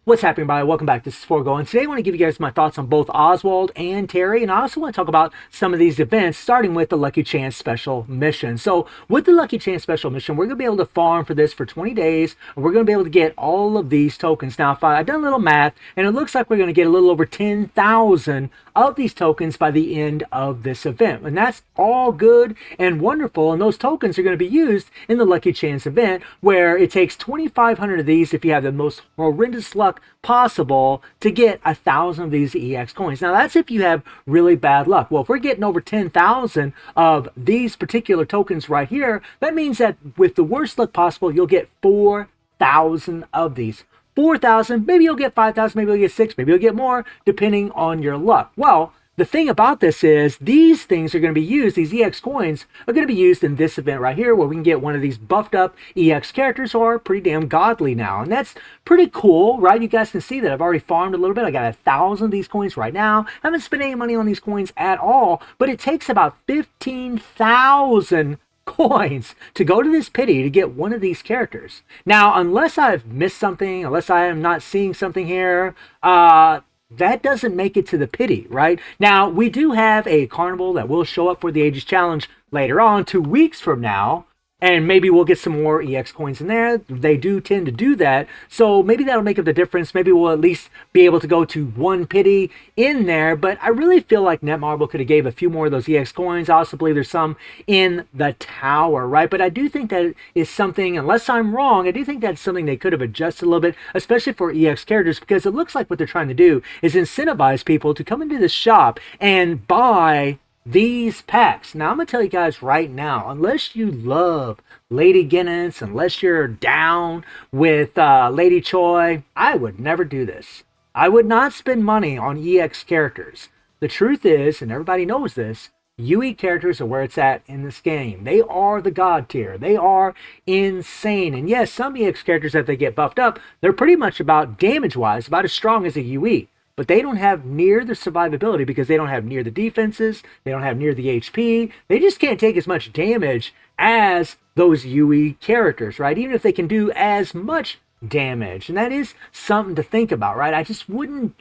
What's happening, everybody? Welcome back. This is Forgo, and today I want to give you guys my thoughts on both Oswald and Terry, and I also want to talk about some of these events, starting with the Lucky Chance Special Mission. So, with the Lucky Chance Special Mission, we're going to be able to farm for this for 20 days, and we're going to be able to get all of these tokens. Now, if I've done a little math, and it looks like we're going to get a little over 10,000 of these tokens by the end of this event, and that's all good and wonderful, and those tokens are going to be used in the Lucky Chance event, where it takes 2,500 of these if you have the most horrendous luck possible to get 1,000 of these EX coins. Now that's if you have really bad luck. Well, if we're getting over 10,000 of these particular tokens right here, that means that with the worst luck possible, you'll get 4,000 of these. 4,000, maybe you'll get 5,000, maybe you'll get 6, maybe you'll get more, depending on your luck. Well, the thing about this is these things are going to be used, these EX coins are going to be used in this event right here, where we can get one of these buffed up EX characters who are pretty damn godly now. And that's pretty cool, right? You guys can see that I've already farmed a little bit. I got 1,000 of these coins right now. I haven't spent any money on these coins at all, but it takes about 15,000 coins to go to this pity to get one of these characters. Now, unless I've missed something, unless I am not seeing something here, that doesn't make it to the pity, right? Now, we do have a carnival that will show up for the Ages Challenge later on, 2 weeks from now, and maybe we'll get some more EX coins in there. They do tend to do that, so maybe that'll make up the difference. Maybe we'll at least be able to go to one pity in there, but I really feel like Netmarble could have gave a few more of those EX coins. I also believe there's some in the tower, right? But I do think that is something, unless I'm wrong, I do think that's something they could have adjusted a little bit, especially for EX characters, because it looks like what they're trying to do is incentivize people to come into the shop and buy these packs. Now, I'm going to tell you guys right now, unless you love Lady Guinness, unless you're down with Lady Choi, I would never do this. I would not spend money on EX characters. The truth is, and everybody knows this, UE characters are where it's at in this game. They are the god tier. They are insane. And yes, some EX characters, that they get buffed up, they're pretty much about damage-wise, about as strong as a UE. But they don't have near the survivability because they don't have near the defenses, they don't have near the HP. They just can't take as much damage as those UE characters, right? Even if they can do as much damage. And that is something to think about, right? I just wouldn't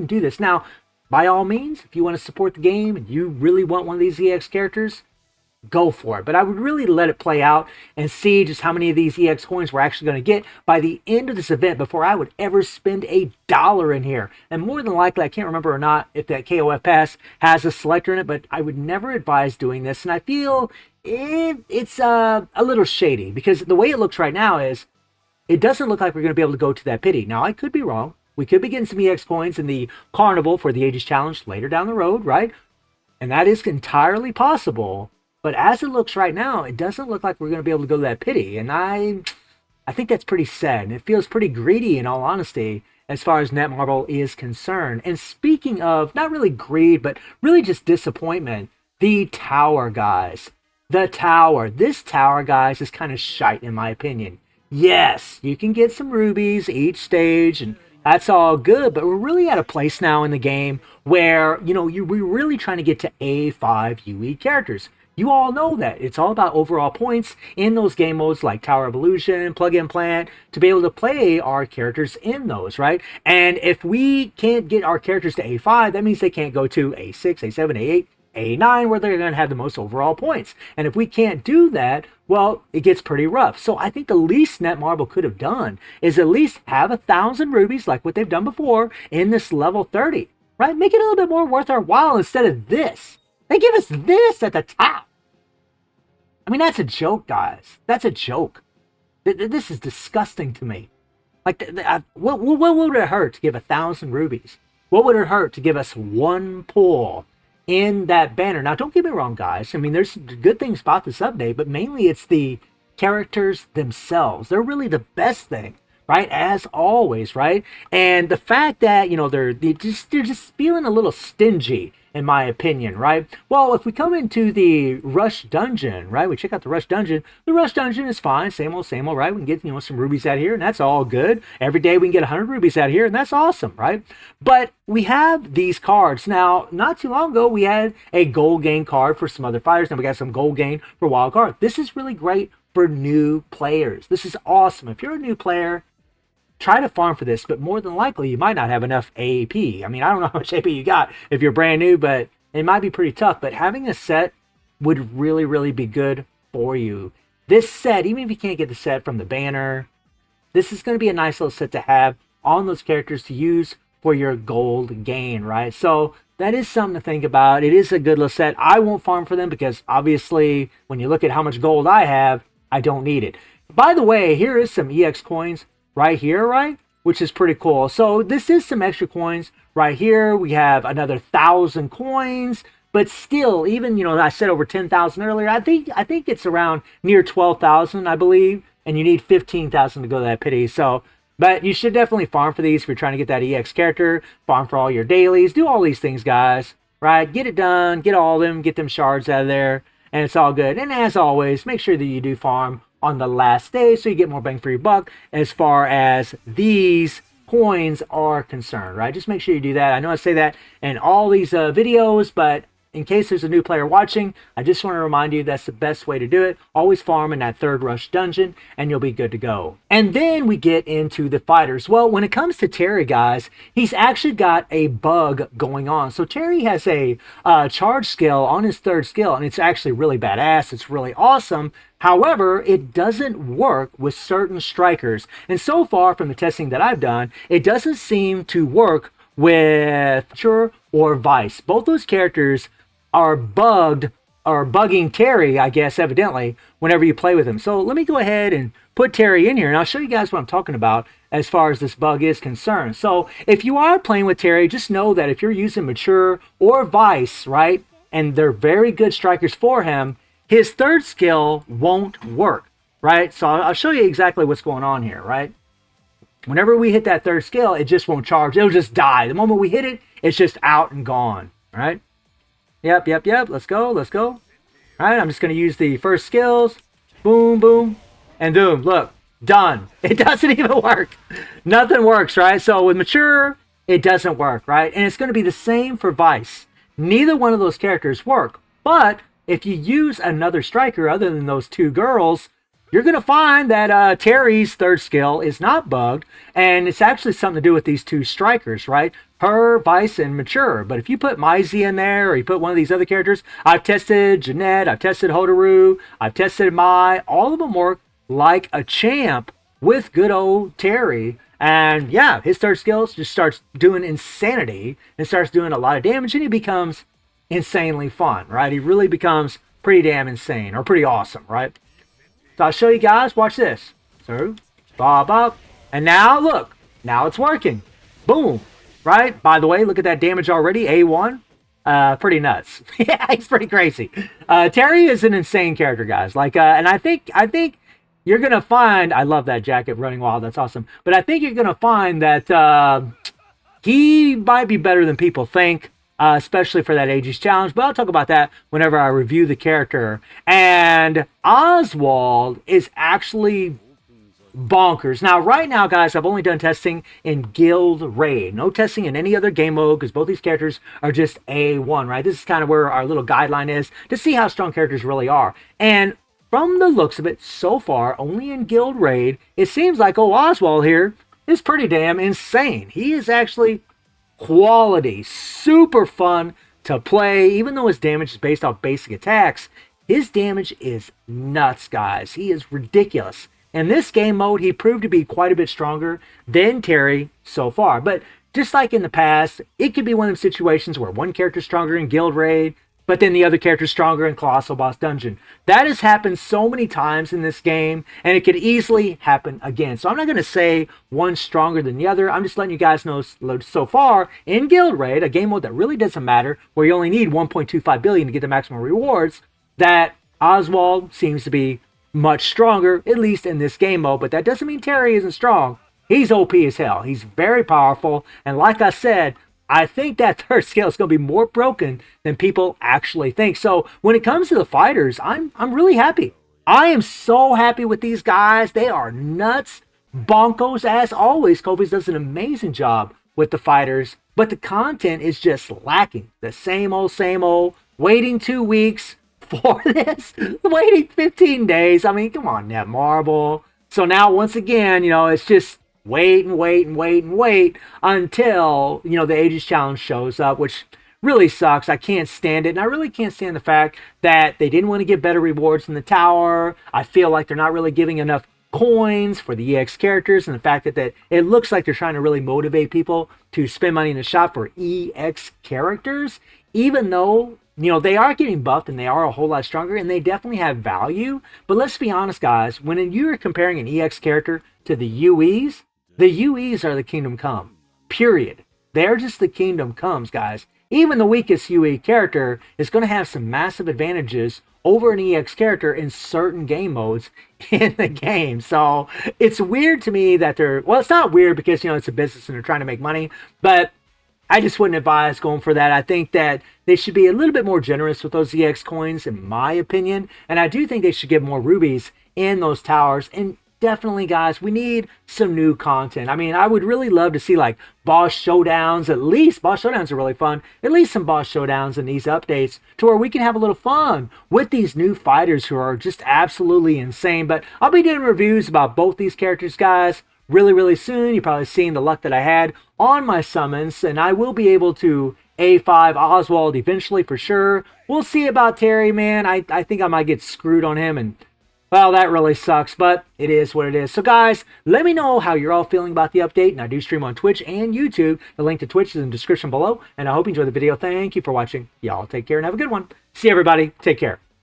do this. Now, by all means, if you want to support the game and you really want one of these EX characters, go for it. But I would really let it play out and see just how many of these EX coins we're actually going to get by the end of this event before I would ever spend $1 in here. And more than likely, I can't remember or not if that KOF pass has a selector in it, but I would never advise doing this. And I feel it's a little shady, because the way it looks right now is it doesn't look like we're going to be able to go to that pity. Now, I could be wrong. We could be getting some EX coins in the carnival for the Ages Challenge later down the road, right? And that is entirely possible. But as it looks right now, it doesn't look like we're going to be able to go to that pity. And I think that's pretty sad. And it feels pretty greedy, in all honesty, as far as Netmarble is concerned. And speaking of, not really greed, but really just disappointment, the tower, guys. The tower. This tower, guys, is kind of shite, in my opinion. Yes, you can get some rubies each stage, and that's all good, but we're really at a place now in the game where, we're really trying to get to A5 UE characters. You all know that. It's all about overall points in those game modes like Tower Evolution, Plug-in Plant, to be able to play our characters in those, right? And if we can't get our characters to A5, that means they can't go to A6, A7, A8, A9, where they're going to have the most overall points. And if we can't do that, well, it gets pretty rough. So I think the least Netmarble could have done is at least have 1,000 rubies, like what they've done before, in this level 30, right? Make it a little bit more worth our while instead of this. They give us this at the top. I mean, that's a joke, guys. That's a joke. This is disgusting to me. Like, what would it hurt to give 1,000 rubies? What would it hurt to give us one pull in that banner? Now, don't get me wrong, guys. I mean, there's good things about this update, but mainly it's the characters themselves. They're really the best thing, right? As always, right? And the fact that, they're just feeling a little stingy, in my opinion, right? Well, if we come into the Rush Dungeon, right? We check out the Rush Dungeon. The Rush Dungeon is fine. Same old, right? We can get, some rubies out here, and that's all good. Every day we can get 100 rubies out here, and that's awesome, right? But we have these cards. Now, not too long ago, we had a gold gain card for some other fighters. Now we got some gold gain for wild card. This is really great for new players. This is awesome. If you're a new player, try to farm for this, but more than likely you might not have enough AP. I mean, I don't know how much AP you got if you're brand new, but it might be pretty tough. But having a set would really, really be good for you. This set, even if you can't get the set from the banner, this is going to be a nice little set to have on those characters to use for your gold gain, right? So that is something to think about. It is a good little set. I won't farm for them because obviously when you look at how much gold I have, I don't need it. By the way, here is some EX coins right here, right? Which is pretty cool. So this is some extra coins right here. We have another 1,000 coins, but still, even, I said over 10,000 earlier. I think it's around near 12,000, I believe, and you need 15,000 to go to that pity. So, but you should definitely farm for these if you're trying to get that EX character. Farm for all your dailies. Do all these things, guys. Right? Get it done. Get all of them. Get them shards out of there, and it's all good. And as always, make sure that you do farm on the last day so you get more bang for your buck as far as these coins are concerned, right? Just make sure you do that. I know I say that in all these videos, but in case there's a new player watching, I just want to remind you that's the best way to do it. Always farm in that third rush dungeon and you'll be good to go. And then we get into the fighters. Well, when it comes to Terry, guys, he's actually got a bug going on. So Terry has a charge skill on his third skill, and it's actually really badass. It's really awesome. However, it doesn't work with certain strikers. And so far from the testing that I've done, it doesn't seem to work with Sure or Vice. Both those characters are bugged or bugging Terry, I guess, evidently, whenever you play with him. So let me go ahead and put Terry in here, and I'll show you guys what I'm talking about as far as this bug is concerned. So if you are playing with Terry, just know that if you're using Mature or Vice, right, and they're very good strikers for him, his third skill won't work, right? So I'll show you exactly what's going on here, right? Whenever we hit that third skill, it just won't charge. It'll just die. The moment we hit it, it's just out and gone, right? Yep. Let's go. All right, I'm just going to use the first skills. Boom, boom, and boom. Look, done. It doesn't even work. Nothing works, right? So with Mature, it doesn't work, right? And it's going to be the same for Vice. Neither one of those characters work. But if you use another striker other than those two girls, you're going to find that Terry's third skill is not bugged, and it's actually something to do with these two strikers, right? Her, Vice, and Mature. But if you put Maisie in there, or you put one of these other characters, I've tested Jeanette, I've tested Hotaru, I've tested Mai, all of them work like a champ with good old Terry. And yeah, his third skill just starts doing insanity and starts doing a lot of damage, and he becomes insanely fun, right? He really becomes pretty damn insane, or pretty awesome, right? So I'll show you guys. Watch this. So, bob up. And now, look. Now it's working. Boom. Right? By the way, look at that damage already. A1. Pretty nuts. Yeah, he's pretty crazy. Terry is an insane character, guys. Like, and I think you're going to find... I love that jacket, Running Wild. That's awesome. But I think you're going to find that he might be better than people think. Especially for that Aegis challenge, but I'll talk about that whenever I review the character. And Oswald is actually bonkers. Now, right now, guys, I've only done testing in Guild Raid. No testing in any other game mode, because both these characters are just A1, right? This is kind of where our little guideline is to see how strong characters really are. And from the looks of it, so far, only in Guild Raid, it seems like, Oswald here is pretty damn insane. He is actually quality, super fun to play. Even though his damage is based off basic attacks, his damage is nuts, guys. He is ridiculous. In this game mode, he proved to be quite a bit stronger than Terry so far. But just like in the past, it could be one of those situations where one character's stronger in Guild Raid, but then the other character's stronger in Colossal Boss Dungeon. That has happened so many times in this game, and it could easily happen again. So I'm not going to say one's stronger than the other. I'm just letting you guys know so far in Guild Raid, a game mode that really doesn't matter, where you only need 1.25 billion to get the maximum rewards, that Oswald seems to be much stronger, at least in this game mode. But that doesn't mean Terry isn't strong. He's OP as hell. He's very powerful, and like I said, I think that third skill is going to be more broken than people actually think. So when it comes to the fighters, I'm really happy. I am so happy with these guys. They are nuts, bonkos as always. Kofi's does an amazing job with the fighters, but the content is just lacking. The same old, waiting 2 weeks for this, waiting 15 days. I mean, come on, Netmarble. So now, once again, it's just wait and wait and wait and wait until, you know, the Ages Challenge shows up, which really sucks. I can't stand it. And I really can't stand the fact that they didn't want to give better rewards in the tower. I feel like they're not really giving enough coins for the EX characters, and the fact that it looks like they're trying to really motivate people to spend money in the shop for EX characters, even though, you know, they are getting buffed and they are a whole lot stronger and they definitely have value. But let's be honest, guys, when you're comparing an EX character to the UEs are the Kingdom Come, period. They're just the Kingdom Comes, guys. Even the weakest UE character is going to have some massive advantages over an EX character in certain game modes in the game. So it's weird to me that well, it's not weird because, you know, it's a business and they're trying to make money, but I just wouldn't advise going for that. I think that they should be a little bit more generous with those EX coins, in my opinion. And I do think they should give more rubies in those towers. And definitely, guys, we need some new content. I mean, I would really love to see like boss showdowns. At least boss showdowns are really fun. At least some boss showdowns in these updates to where we can have a little fun with these new fighters who are just absolutely insane. But I'll be doing reviews about both these characters, guys, really soon. You've probably seen the luck that I had on my summons, and I will be able to A5 Oswald eventually for sure. We'll see about Terry, man. I think I might get screwed on him, and well, that really sucks, but it is what it is. So guys, let me know how you're all feeling about the update, and I do stream on Twitch and YouTube. The link to Twitch is in the description below, and I hope you enjoyed the video. Thank you for watching. Y'all take care and have a good one. See you, everybody. Take care.